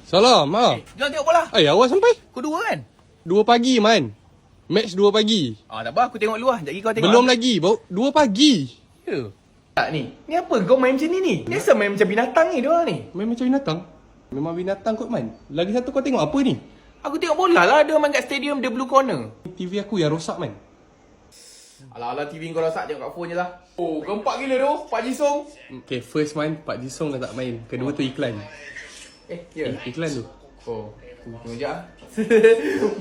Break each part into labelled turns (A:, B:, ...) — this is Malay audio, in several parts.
A: Salam,
B: Jom tengok bola.
A: awal sampai?
B: Pukul 2 kan?
A: 2 pagi, man. Match 2 pagi.
B: Tak apa, aku tengok luar. Sekejap lagi kau tengok.
A: Belum lagi, 2 pagi.
B: Ya. Tak ni. Ni apa kau main macam ni? Ni asal main macam binatang ni diorang ni.
A: Main macam binatang. Memang binatang kot, man. Lagi satu kau tengok apa ni?
B: Aku tengok bola lah. Dia main kat stadium, dia blue corner.
A: TV aku yang rosak, man.
B: Alah-alah TV kau rosak, tengok kat phone je lah. Oh, gempak gila tu, Pak Jisung.
A: Okay, first man, Pak Jisung dah tak main. Kedua tu iklan.
B: Ya.
A: Iklan tu.
B: Oh, tunggu sekejap lah.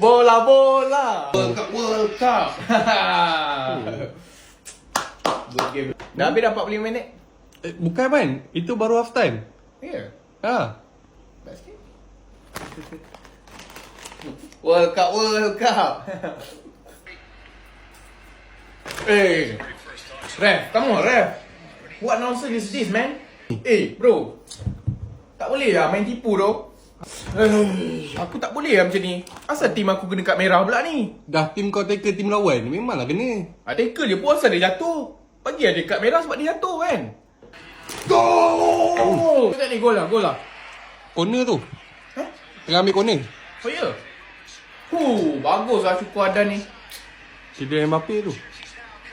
B: Bola. World Cup. Good game. Dah habis dah 45 minit.
A: Bukan, man. Itu baru half time.
B: Ya.
A: Ha.
B: Basket. World Cup. Hey, ref, come on, ref. What nonsense is this, man? Bro. Tak boleh lah main tipu tu. Aku tak boleh lah macam ni. Asal tim aku kena kad merah pula ni?
A: Dah tim kau tackle tim lawan, memanglah kena.
B: Tackle dia pun asal dia jatuh. Bagi dia kad merah sebab dia jatuh kan? Gol! Tengok ni, gol lah.
A: Corner tu.
B: Ha?
A: Tengah ambil corner.
B: Oh ya? Bagus lah Syukur Adan ni.
A: Cedera Mbappe tu.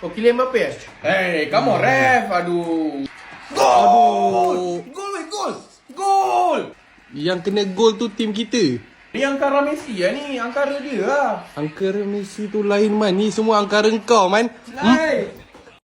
B: Oh, Kylian Mbappe eh? Hey, come on, ref. Aduh. Gol!
A: Yang kena gol tu tim kita.
B: Ni angkara Messi lah ni. Angkara dia lah.
A: Angkara Messi tu lain, man. Ni semua angkara kau, man.
B: Lain.